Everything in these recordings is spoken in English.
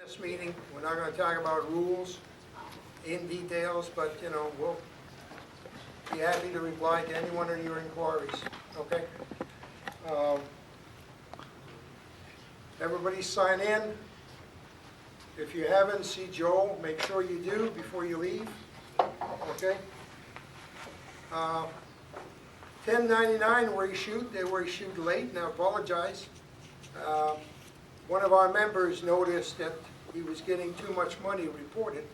This meeting, we're not going to talk about rules in details, but, you know, we'll be happy to reply to any one of your inquiries, okay? Everybody sign in. If you haven't, see Joel, make sure you do before you leave, okay? 1099 were issued, they were issued late, and I apologize. One of our members noticed that he was getting too much money reported.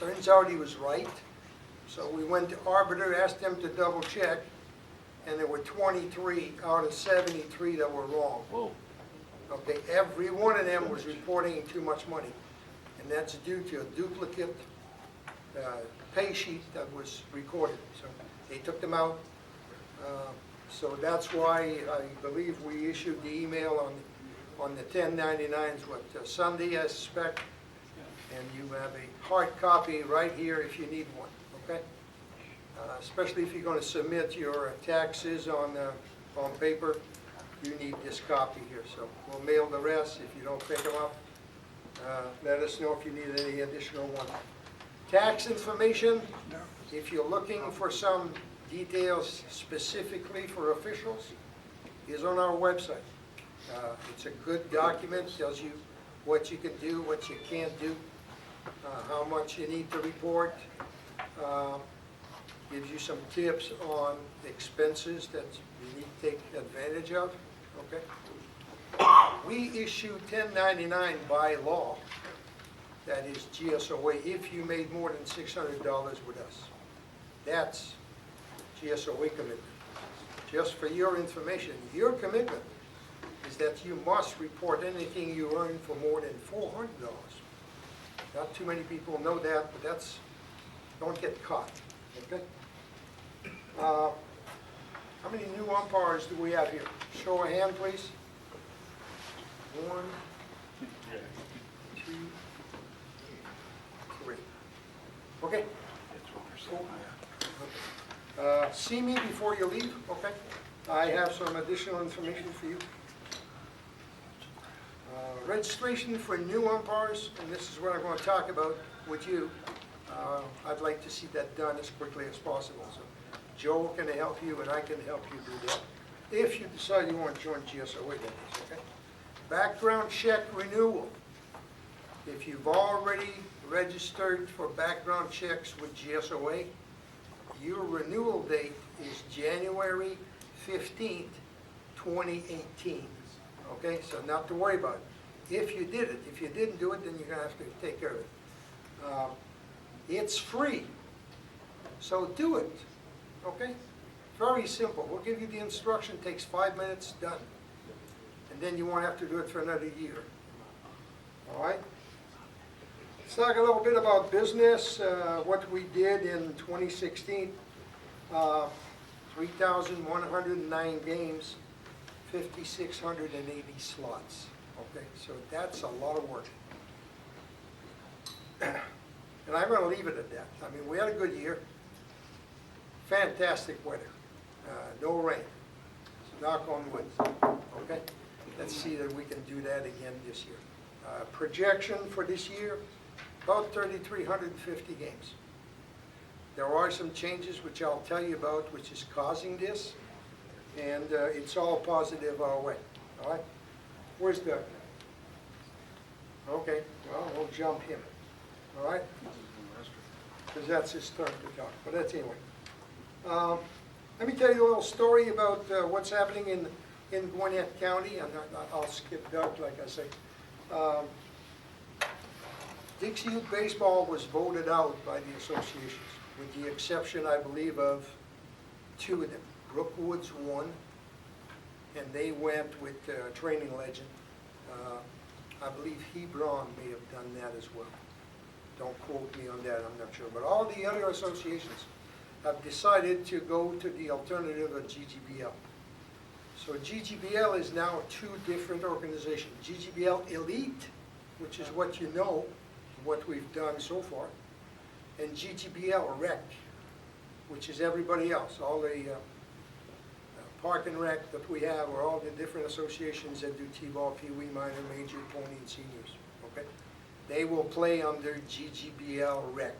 Turns out he was right. So we went to Arbiter, asked them to double check, and there were 23 out of 73 that were wrong. Whoa. Okay, every one of them was reporting too much money. And that's due to a duplicate pay sheet that was recorded. So they took them out. So that's why I believe we issued the email on the 1099s with Sunday, I suspect. And you have a hard copy right here if you need one, okay? Especially if you're going to submit your taxes on paper, you need this copy here. So we'll mail the rest. If you don't pick them up, let us know if you need any additional one. Tax information, if you're looking for some details specifically for officials, is on our website. It's a good document, tells you what you can do, what you can't do, how much you need to report, gives you some tips on expenses that you need to take advantage of, okay? We issue 1099 by law, that is GSOA, if you made more than $600 with us. That's GSOA commitment. Just for your information, your commitment is that you must report anything you earn for more than $400. Not too many people know that, but that's, don't get caught, okay? How many new umpires do we have here? Show of hand, please. 1, 2, 3. Okay? See me before you leave, okay? I have some additional information for you. Registration for new umpires, and this is what I'm going to talk about with you. I'd like to see that done as quickly as possible. So Joe can help you, and I can help you do that. If you decide you want to join GSOA, that is, okay? Background check renewal. If you've already registered for background checks with GSOA, your renewal date is January 15th, 2018. Okay, so not to worry about it. If you did it, if you didn't do it, then you're going to have to take care of it. It's free, so do it, okay? Very simple. We'll give you the instruction, takes 5 minutes, done. And then you won't have to do it for another year. All right? Let's talk a little bit about business, what we did in 2016. 3,109 games, 5,680 slots. Okay, so that's a lot of work. And I'm going to leave it at that. I mean, we had a good year. Fantastic weather. No rain. Knock on wood. Okay? Let's see that we can do that again this year. Projection for this year, about 3,350 games. There are some changes which I'll tell you about which is causing this, and it's all positive our way. All right? Where's Doug? Okay, well, we'll jump him. All right? Because that's his turn to talk. But that's anyway. Let me tell you a little story about what's happening in Gwinnett County. I'll skip Doug, like I say. Dixie Youth Baseball was voted out by the associations, with the exception, I believe, of 2 of them. Brookwoods won, and they went with training legend. I believe Hebron may have done that as well. Don't quote me on that, I'm not sure. But all the other associations have decided to go to the alternative of GGBL. So GGBL is now 2 different organizations. GGBL Elite, which is what you know, what we've done so far, and GGBL Rec, which is everybody else, all the Park and Rec that we have, or all the different associations that do T-ball, Pee-wee, minor, major, pony, and seniors. okay? They will play under GGBL rec.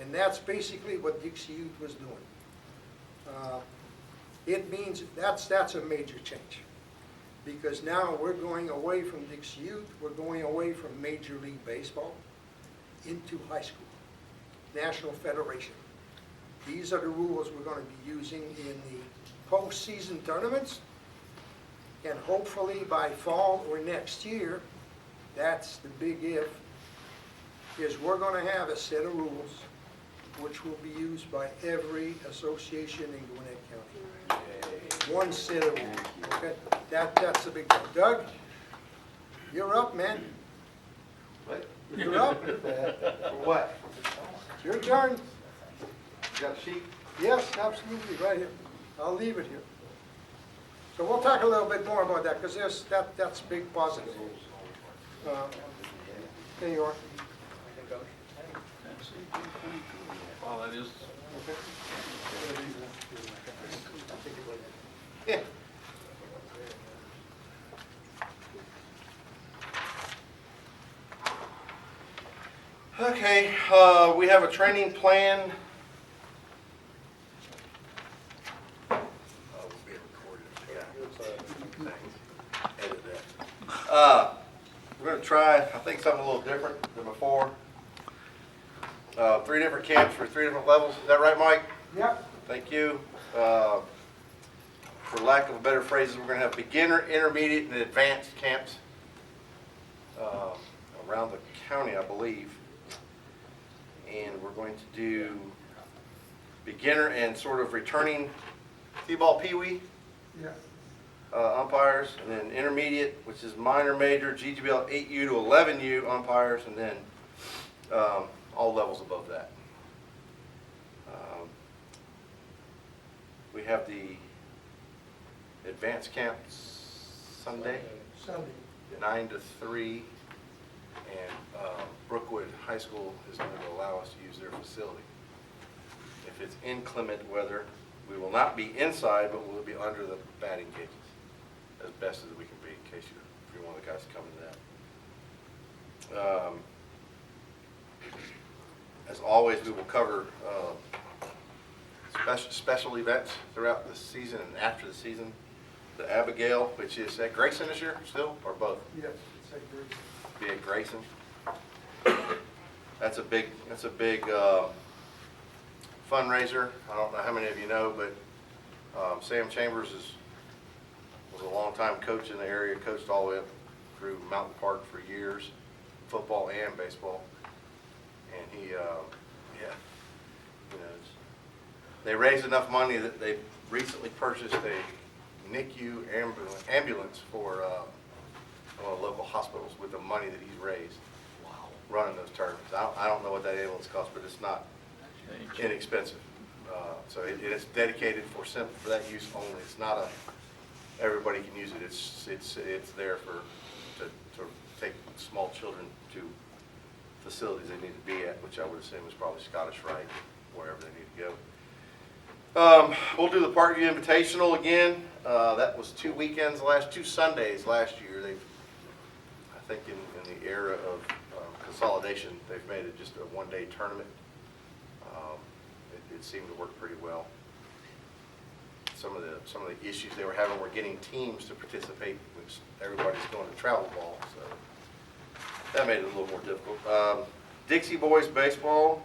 And that's basically what Dixie Youth was doing. It means, that's a major change. Because now we're going away from Dixie Youth, we're going away from Major League Baseball into high school, National Federation. These are the rules we're going to be using in the postseason tournaments. And hopefully by fall or next year, that's the big if, is we're going to have a set of rules which will be used by every association in Gwinnett County. One set of rules, okay? That's the big thing. Doug, you're up, man. What? You're up. For what? It's your turn. You got a sheet? Yes, absolutely, right here. I'll leave it here. So we'll talk a little bit more about that, because that's big positive. There you are. Well, that is, Yeah. Okay, we have a training plan. Edit that. We're going to try, I think, something a little different than before. 3 different camps for 3 different levels. Is that right, Mike? Yep. Thank you. For lack of better phrases, we're going to have beginner, intermediate, and advanced camps around the county, I believe. And we're going to do beginner and sort of returning T-ball peewee Yeah. umpires, and then intermediate, which is minor, major, GGBL 8U to 11U umpires, and then all levels above that. We have the advanced camps Sunday, Sunday. 9 to 3, and Brookwood High School is going to allow us to use their facility. If it's inclement weather, we will not be inside, but we'll be under the batting cages as best as we can be, in case if you're one of the guys coming to that. As always, we will cover special events throughout the season and after the season. The Abigail, which is at Grayson this year still, or both? Yes, it's like Grayson. Be at Grayson. That's a big fundraiser. I don't know how many of you know, but Sam Chambers was a long-time coach in the area, coached all the way up through Mountain Park for years, football and baseball. And he, they raised enough money that they recently purchased a NICU ambulance for one of the local hospitals with the money that he's raised. Wow. Running those tournaments. I don't know what that ambulance costs, but it's not inexpensive. So it is dedicated for that use only. It's not everybody can use it. It's there to take small children to facilities they need to be at, which I would assume is probably Scottish Rite, wherever they need to go. We'll do the Parkview Invitational again. That was 2 weekends, 2 Sundays last year. I think in the era of consolidation, they've made it just a one-day tournament. It seemed to work pretty well. Some of the issues they were having were getting teams to participate, which everybody's going to travel ball, so that made it a little more difficult. Dixie Boys Baseball.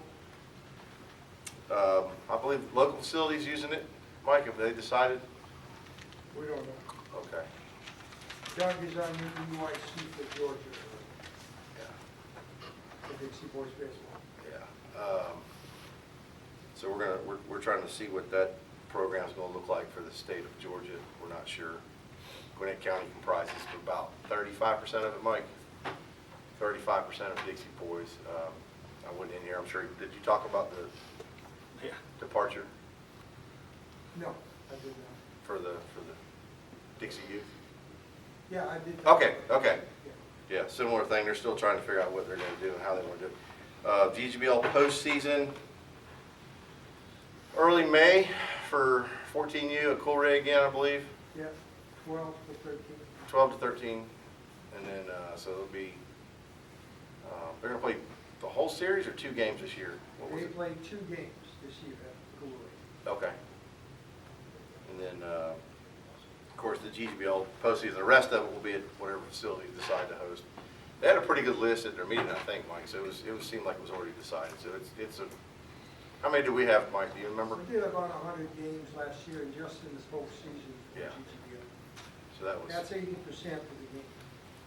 I believe local facilities using it. Mike, have they decided? We don't know. Okay. Doug is on UIC for Georgia. Yeah. For Dixie Boys Baseball. Yeah. So we're trying to see what that program is going to look like for the state of Georgia. We're not sure. Gwinnett County comprises about 35% of it, Mike. 35% of Dixie Boys. I went in here. I'm sure. Did you talk about the departure No, I did not. for the Dixie Youth? Yeah, I did. Okay. Yeah, similar thing. They're still trying to figure out what they're going to do and how they want to do it. GGBL postseason, early May for 14U, a cool rig again, I believe. Yeah, 12 to 13. 12 to 13, and then so it'll be They're gonna play the whole series or 2 games this year? What was They it? played 2 games this year at the Gsoa. Okay. And then, of course, the GGBL postseason, the rest of it will be at whatever facility you decide to host. They had a pretty good list at their meeting, I think, Mike, so it seemed like it was already decided. So it's a, how many do we have, Mike, do you remember? We did about 100 games last year just in this whole season for Yeah. GGBL. So that was, That's 80% of the game.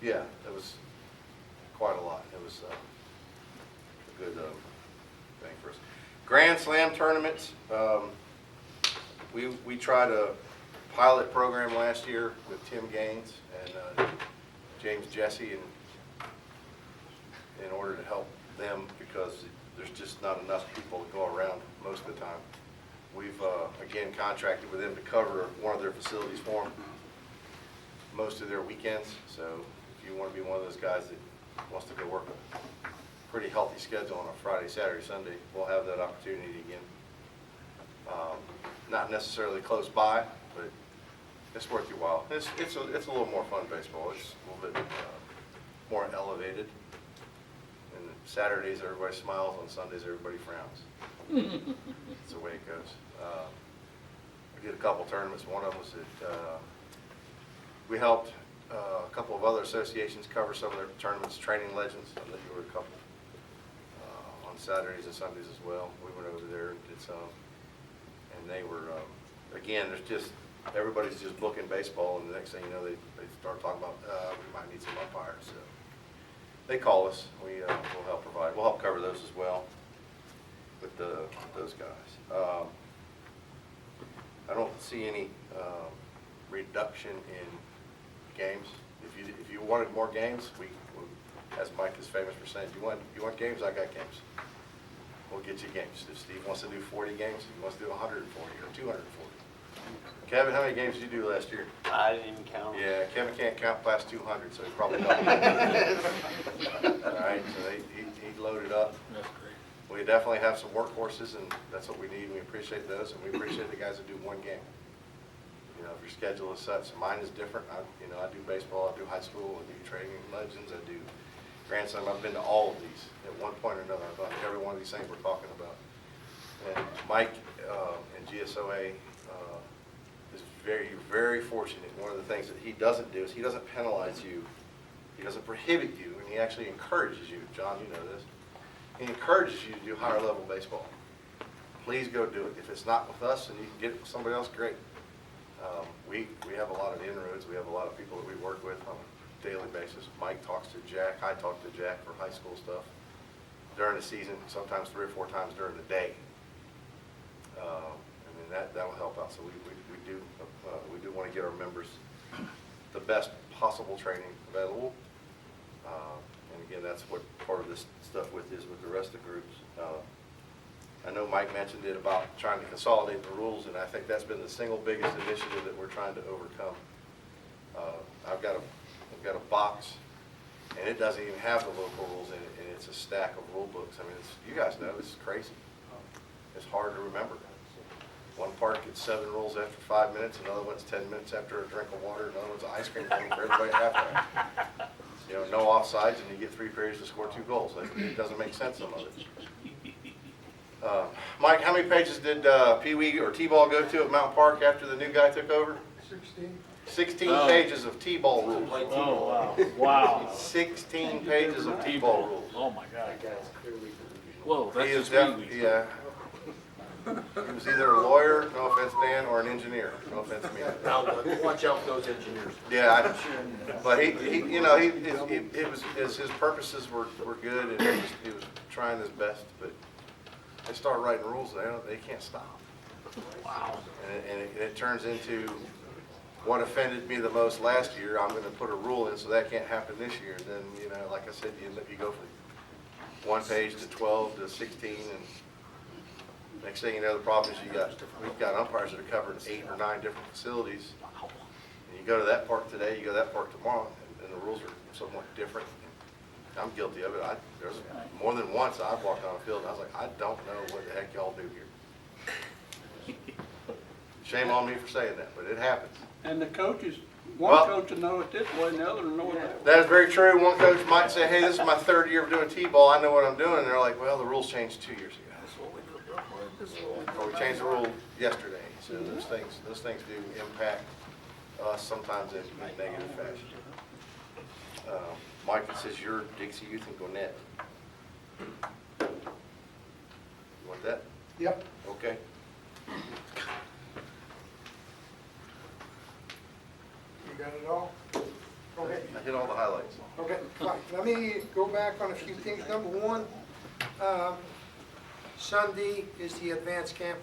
yeah, that was quite a lot. It was a good thing for us. Grand Slam tournaments, we tried a pilot program last year with Tim Gaines and James Jesse in order to help them because there's just not enough people to go around most of the time. We've, again, contracted with them to cover one of their facilities for them most of their weekends. So if you want to be one of those guys that wants to go work a pretty healthy schedule on a Friday, Saturday, Sunday, we'll have that opportunity again. Not necessarily close by, but it's worth your while. It's a little more fun baseball. It's a little bit more elevated. And Saturdays everybody smiles, on Sundays everybody frowns. That's the way it goes. We did a couple tournaments. One of them was at, we helped a couple of other associations cover some of their tournaments, Training Legends. I know you were a couple on Saturdays and Sundays as well. We went over there and did some. And they were, again, there's just, everybody's just booking baseball, and the next thing you know, they start talking about, we might need some umpires. So they call us. We'll help provide. We'll help cover those as well with those guys. I don't see any reduction in games. If you wanted more games, we as Mike is famous for saying, you want games, I got games. We'll get you games. If Steve wants to do 40 games, he wants to do 140 or 240. Kevin, how many games did you do last year? I didn't even count. Yeah, Kevin can't count past 200, so he probably don't. All right, so he loaded up. That's great. We definitely have some workhorses, and that's what we need. We appreciate those, and we appreciate the guys that do one game. You know, if your schedule is such, mine is different. I do baseball, I do high school, I do Training Legends, I do Grand Slam. I've been to all of these at one point or another. I've done every one of these things we're talking about. And Mike and Gsoa is very, very fortunate. One of the things that he doesn't do is he doesn't penalize you. He doesn't prohibit you, and he actually encourages you. John, you know this. He encourages you to do higher level baseball. Please go do it. If it's not with us and you can get it with somebody else, great. We have a lot of inroads. We have a lot of people that we work with on a daily basis. Mike talks to Jack. I talk to Jack for high school stuff during the season, sometimes 3 or 4 times during the day. And then that will help out. So we do want to get our members the best possible training available. And again, that's what part of this stuff with is with the rest of the groups. I know Mike mentioned it about trying to consolidate the rules, and I think that's been the single biggest initiative that we're trying to overcome. I've got a box, and it doesn't even have the local rules in it, and it's a stack of rule books. I mean, you guys know, it's crazy. It's hard to remember. One part gets 7 rules after 5 minutes, another one's 10 minutes after a drink of water, another one's an ice cream cone for everybody at halftime. You know, no offsides, and you get 3 periods to score 2 goals. It doesn't make sense, some of it. Mike, how many pages did Pee Wee or T-ball go to at Mountain Park after the new guy took over? 16. 16 pages of T-ball rules. Oh, wow. Wow. 16 pages of T-ball rules. Oh, my God. Whoa, that's He is just Pee Wee. yeah. He was either a lawyer, no offense, Dan, or an engineer. No offense, me. Now, watch out for those engineers. Yeah, but he you know, his purposes were good, and he was trying his best. But they start writing rules, they can't stop. Wow. And it turns into what offended me the most last year. I'm going to put a rule in so that can't happen this year. And then, like I said, you go from 1 page to 12 to 16, and next thing you know, the problem is we've got umpires that are covering 8 or 9 different facilities. And you go to that park today, you go to that park tomorrow, and the rules are somewhat different. I'm guilty of it. There's more than once I've walked on a field and I was like, I don't know what the heck y'all do here. Shame on me for saying that, but it happens. And the coaches One Well- coach will know it this way and the other will know it that way. That is very true. One coach might say, hey, this is my third year of doing T-ball, I know what I'm doing. And they're like, well, the rules changed 2 years ago. Or we changed the rule yesterday. So those things do impact us sometimes in a negative fashion. Mike, it says you're Dixie Youth and Gwinnett. You want that? Yep. Okay. You got it all? Okay. I hit all the highlights. Okay, fine. Let me go back on a few things. Number one, Sunday is the advanced camp.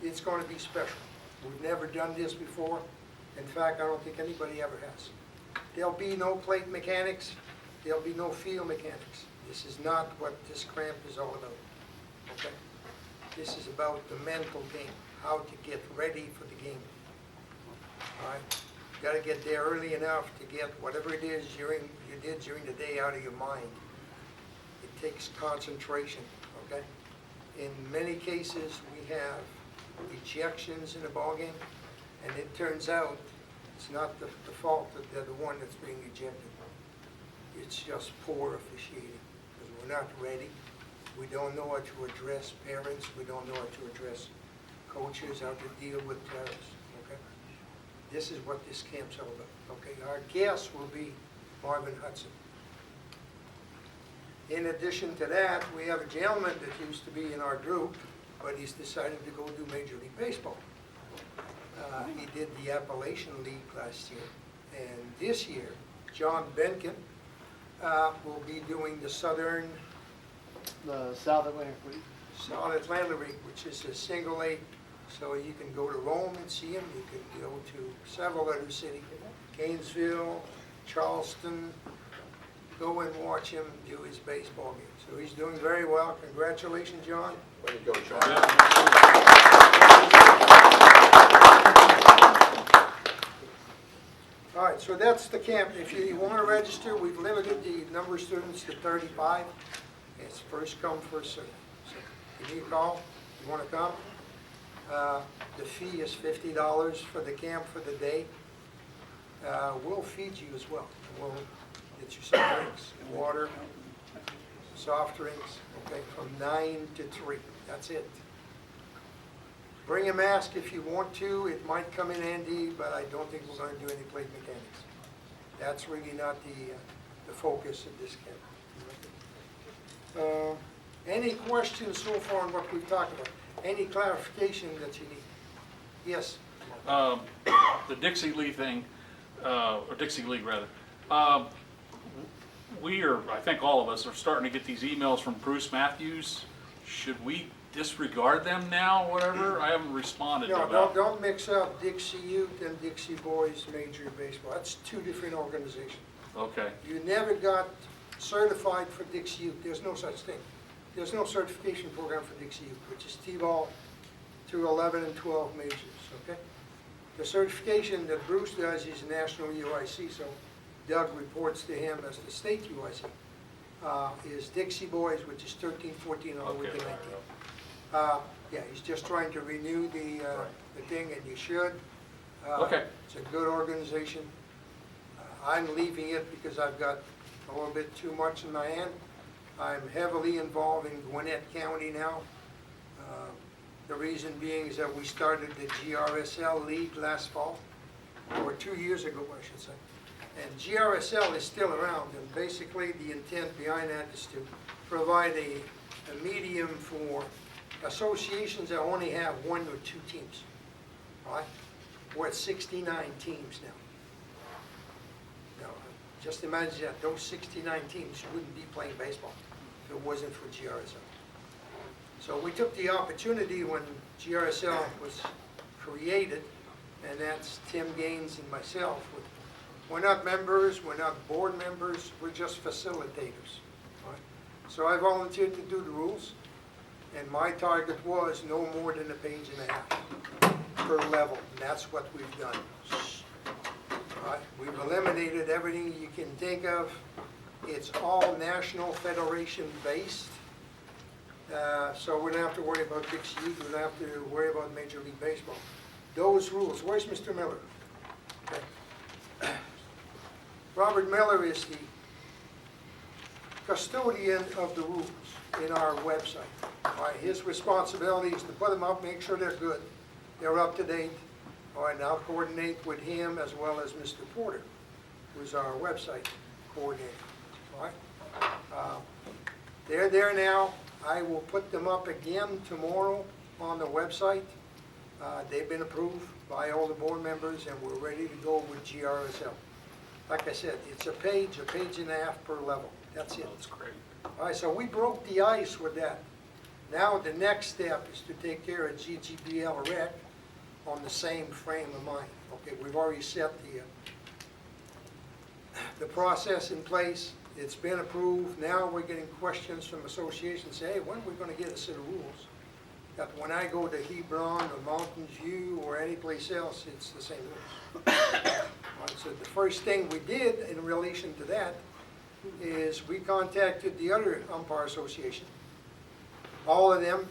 It's going to be special. We've never done this before. In fact, I don't think anybody ever has. There'll be no plate mechanics. There'll be no field mechanics. This is not what this camp is all about. Okay? This is about the mental game, how to get ready for the game. All right? Got to get there early enough to get whatever it is you did during the day out of your mind. It takes concentration, okay? In many cases, we have ejections in a ball game, and it turns out it's not the fault that they're the one that's being ejected. It's just poor officiating, because we're not ready. We don't know how to address parents. We don't know how to address coaches, how to deal with players, okay? This is what this camp's all about, okay? Our guest will be Marvin Hudson. In addition to that, we have a gentleman that used to be in our group, but he's decided to go do Major League Baseball. He did the Appalachian League last year, and this year, John Benkin will be doing the The South Atlantic League. South Atlantic League, which is a single A. So you can go to Rome and see him. You can go to several other cities, Gainesville, Charleston. Go and watch him do his baseball game. So he's doing very well. Congratulations, John. Way to go, John. All right, so that's the camp. If you want to register, we've limited the number of students to 35. It's first come, first served. So give me a call if you want to come. The fee is $50 for the camp for the day. We'll feed you as well. We'll get you some drinks, water, soft drinks, okay, from 9 to 3. That's it. Bring a mask if you want to. It might come in handy, but I don't think we're going to do any plate mechanics. That's really not the focus of this camp. Any questions so far on what we've talked about? Any clarification that you need? Yes? The Dixie League thing, or Dixie League rather. We are, I think all of us are starting to get these emails from Bruce Matthews. Should we disregard them now, whatever? I haven't responded to No, them. don't mix up Dixie Youth and Dixie Boys Major Baseball. That's two different organizations. Okay, You never got certified for Dixie Youth. There's no such thing. There's no certification program for Dixie Youth, which is T-ball through 11 and 12 majors, okay? The certification that Bruce does is national UIC, so Doug reports to him as the state UIC, is Dixie Boys, which is 13, 14, all the way to 19. Yeah, he's just trying to renew the thing, and you should. Okay. It's a good organization. I'm leaving it because I've got a little bit too much in my hand. I'm heavily involved in Gwinnett County now. The reason being is that we started the GRSL League last fall, or 2 years ago, I should say. And GRSL is still around, and basically the intent behind that is to provide a medium for associations that only have 1 or 2 teams, all right? We're at 69 teams now. Now, just imagine that those 69 teams wouldn't be playing baseball if it wasn't for GRSL. So we took the opportunity when GRSL was created, and that's Tim Gaines and myself. We're not members, we're not board members, we're just facilitators. All right? So I volunteered to do the rules, and my target was no more than a page and a half per level, and that's what we've done. All right? We've eliminated everything you can think of. It's all National Federation based. So we don't have to worry about Dixie Youth, we don't have to worry about Major League Baseball. Those rules, where's Mr. Miller? Okay. Robert Miller is the custodian of the rules in our website. All right, his responsibility is to put them up, make sure they're good, they're up to date. All right, and I'll coordinate with him as well as Mr. Porter, who's our website coordinator. All right, they're there now. I will put them up again tomorrow on the website. They've been approved by all the board members, and we're ready to go with GRSL. Like I said, it's a page and a half per level. That's it. That's great. All right, so we broke the ice with that. Now the next step is to take care of GGBL rec on the same frame of mind. Okay, we've already set the process in place. It's been approved. Now we're getting questions from associations, say, hey, when are we going to get a set of rules? That when I go to Hebron or Mountain View or any place else, it's the same rules. All right, so the first thing we did in relation to that is we contacted the other umpire association, all of them,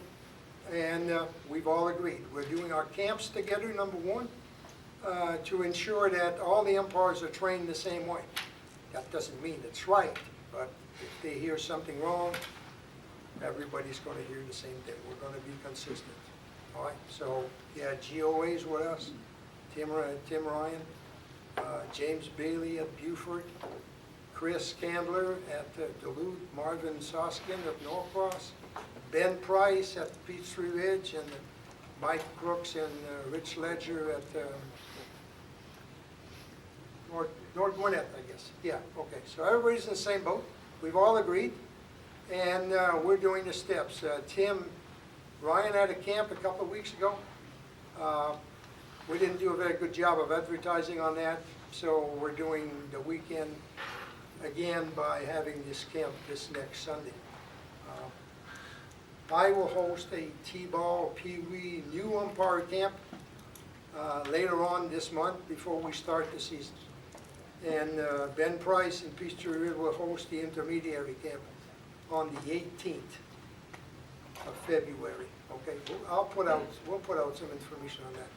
and we've all agreed. We're doing our camps together, number one, to ensure that all the umpires are trained the same way. That doesn't mean it's right, but if they hear something wrong, everybody's going to hear the same thing. We're going to be consistent. All right, so yeah, GOA's with us, Tim Ryan, James Bailey at Beaufort, Chris Candler at Duluth, Marvin Soskin at Norcross, Ben Price at Peachtree Ridge, and Mike Crooks and Rich Ledger at North Gwinnett, I guess. Yeah, okay. So everybody's in the same boat. We've all agreed, and we're doing the steps. Tim Ryan had a camp a couple of weeks ago. We didn't do a very good job of advertising on that, so we're doing the weekend again by having this camp this next Sunday. I will host a T-ball Pee-wee new umpire camp later on this month before we start the season. And Ben Price and Peachtree will host the intermediary camp on the 18th of February. Okay, we'll put out some information on that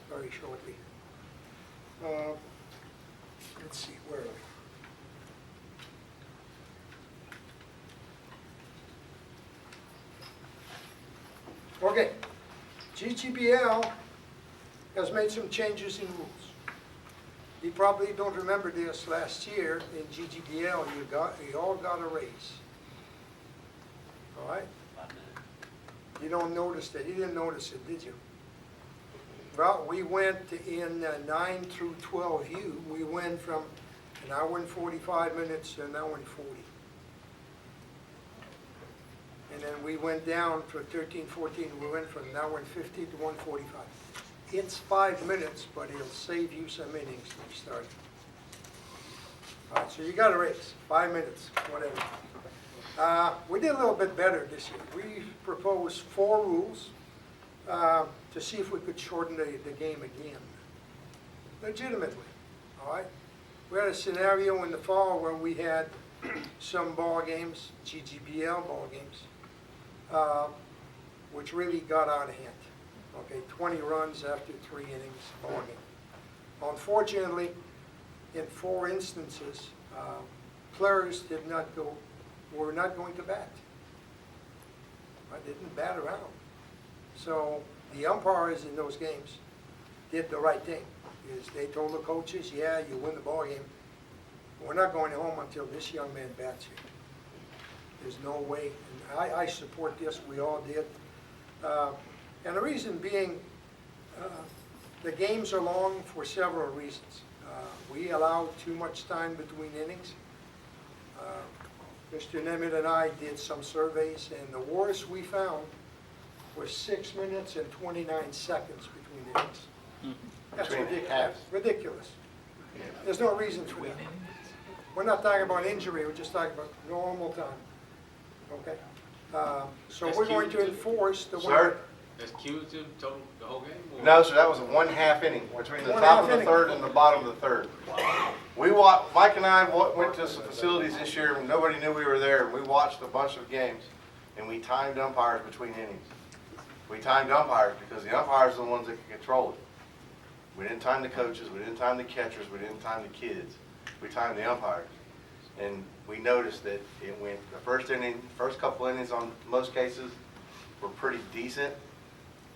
very shortly. Let's see, where are we? Okay, GGBL has made some changes in rules. You probably don't remember this. Last year in GGBL, you all got a raise. All right? You don't notice that. You didn't notice it, did you? Well, we went in 9 through 12U. We went from an hour and 45 minutes to an hour and 40. And then we went down for 13, 14, we went from an hour and 50 to 145. It's 5 minutes, but it'll save you some innings when you start. All right, so you got a raise, 5 minutes, whatever. We did a little bit better this year. We proposed 4 rules to see if we could shorten the game again, legitimately, all right? We had a scenario in the fall where we had some ball games, GGBL ball games, which really got out of hand. Okay, 20 runs after 3 innings, ball game. Unfortunately, in 4 instances, players were not going to bat. I didn't bat around. So the umpires in those games did the right thing. Is they told the coaches, yeah, you win the ball game. We're not going home until this young man bats here. There's no way. And I support this. We all did. And the reason being, the games are long for several reasons. We allow too much time between innings. Mr. Nemeth and I did some surveys, and the worst we found was 6 minutes and 29 seconds between innings. That's ridiculous. Ridiculous. There's no reason for that. We're not talking about injury, we're just talking about normal time. Okay? So we're going to enforce the Sir? That's cumulative total, the whole game? Or? No, sir, that was a 1/2 inning between the One top half of the inning. third and the bottom of the third. Mike and I went to some facilities this year and nobody knew we were there. We watched a bunch of games and we timed umpires between innings. We timed umpires because the umpires are the ones that can control it. We didn't time the coaches, we didn't time the catchers, we didn't time the kids. we timed the umpires. And we noticed that it went, the first inning, first couple innings on most cases were pretty decent.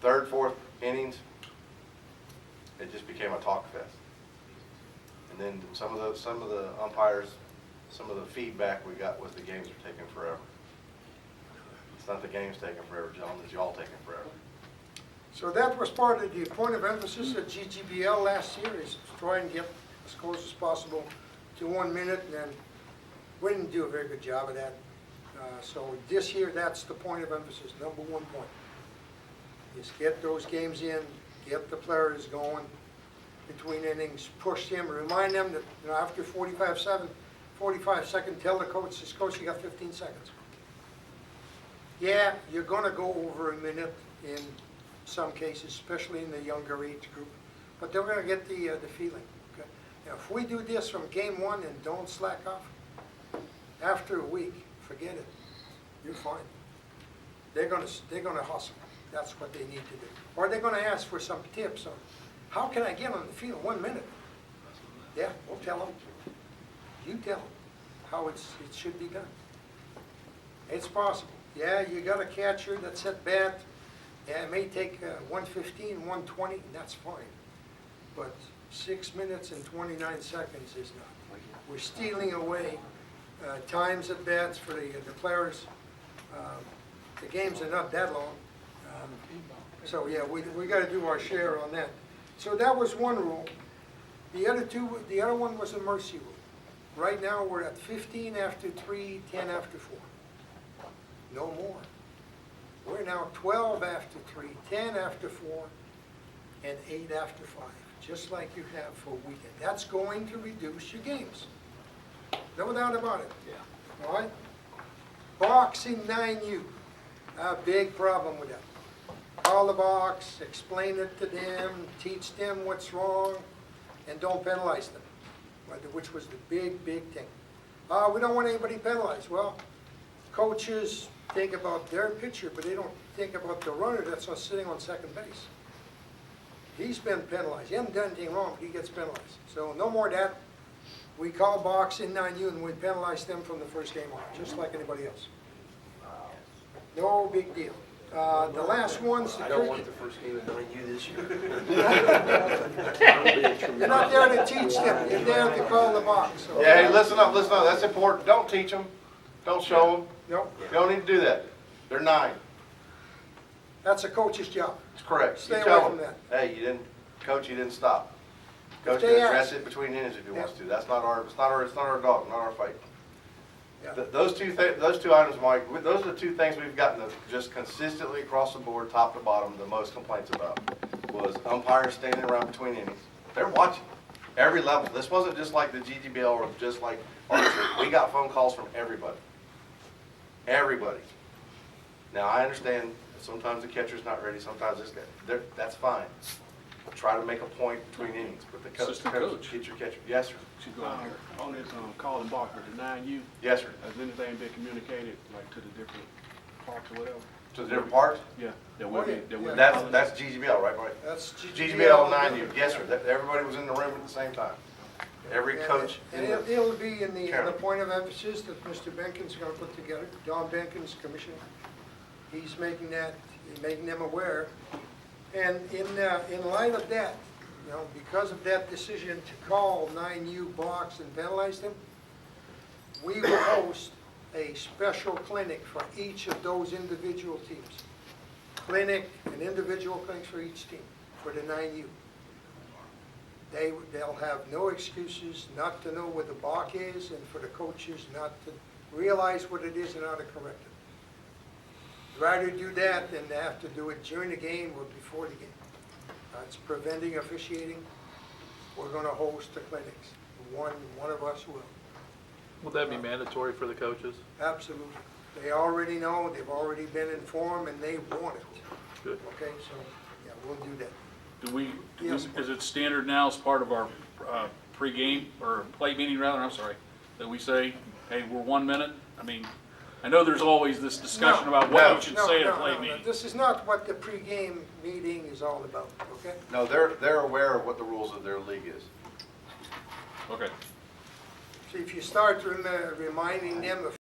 Third, fourth innings, it just became a talk fest. And then some of the umpires, some of the feedback we got was the games are taking forever. It's not the games taking forever, John, it's y'all taking forever. So that was part of the point of emphasis at GGBL last year, is to try and get as close as possible to 1 minute, and then we didn't do a very good job of that. So this year, that's the point of emphasis, number 1 point. Is get those games in, get the players going between innings, push them, remind them that, you know, after 45 seconds, tell the coach, this coach, you got 15 seconds. Yeah, you're gonna go over a minute in some cases, especially in the younger age group, but they're gonna get the feeling, okay? Now, if we do this from game 1 and don't slack off, after a week, forget it, you're fine. They're gonna hustle, that's what they need to do. Or they're gonna ask for some tips on, how can I get on the field 1 minute? Yeah, we'll tell them. You tell them how it should be done. It's possible. Yeah, you got a catcher that's at bat. Yeah, it may take 115, 120, and that's fine. But 6 minutes and 29 seconds is not. We're stealing away times at bats for the players. The games are not that long. So yeah, we got to do our share on that. So that was one rule. The other one was a mercy rule. Right now we're at 15 after 3, 10 after 4. No more. We're now 12 after 3, 10 after 4, and 8 after 5, just like you have for a weekend. That's going to reduce your games. No doubt about it. Yeah. All right? Boxing 9U. A big problem with that. Call the box, explain it to them, teach them what's wrong, and don't penalize them, which was the big thing. We don't want anybody penalized. Well, coaches think about their pitcher, but they don't think about the runner that's sitting on second base. He's been penalized. He hasn't done anything wrong, but he gets penalized. So no more of that. We call box in 9U and we penalize them from the first game on, just like anybody else. No big deal. The last one's the I don't cricket. want the first game of 9U this year. You're not there to teach them. You're there to call the box. So. Yeah, hey, listen up, that's important. Don't teach them, don't show them. Nope. You don't need to do that. They're 9. That's a coach's job. It's correct. Stay You away tell from them, that. hey, Coach, you didn't stop. Coach they can address ask. it between innings if he wants Yeah. to. That's not our, it's not our dog, not our fight. Yeah. Those two items, Mike, those are the 2 things we've gotten just consistently across the board, top to bottom, the most complaints about, was umpires standing around between innings. They're watching every level. This wasn't just like the GGBL or just like Archer. We got phone calls from everybody. Everybody. Now, I understand that sometimes the catcher's not ready, sometimes this guy. That's fine. Try to make a point between innings, but the Assistant coach. get your catcher. Yes, sir. Should go out here on this call and block or deny you. Yes, sir. Has anything been communicated, like to the different parts or whatever? To the different parts? Yeah, that will Oh, be, yeah, that will be. That's GGBL, right, Mike? That's GGBL 9U, yes, sir. Everybody was in the room at the same time. Every coach. And in the- it'll be in the Karen. point of emphasis that Mr. Benkin's going to put together. Don Benkin's commissioner. He's making them aware. And in light of that, you know, because of that decision to call 9U box and penalize them, we will host a special clinic for each of those individual teams. Clinic and individual clinics for each team, for the 9U. They'll have no excuses not to know what the balk is, and for the coaches not to realize what it is and how to correct it. Rather do that than to have to do it during the game or before the game. It's preventing officiating. We're going to host the clinics. One of us will. Will that be mandatory for the coaches? Absolutely. They already know, they've already been informed, and they want it. Good. Okay, so, yeah, we'll do that. Is it standard now as part of our pre-game, or play meeting rather, I'm sorry, that we say, hey, we're 1 minute? I mean, I know there's always this discussion about what we should say at a play meeting. This is not what the pregame meeting is all about, okay? No, they're aware of what the rules of their league is. Okay. See, if you start reminding them of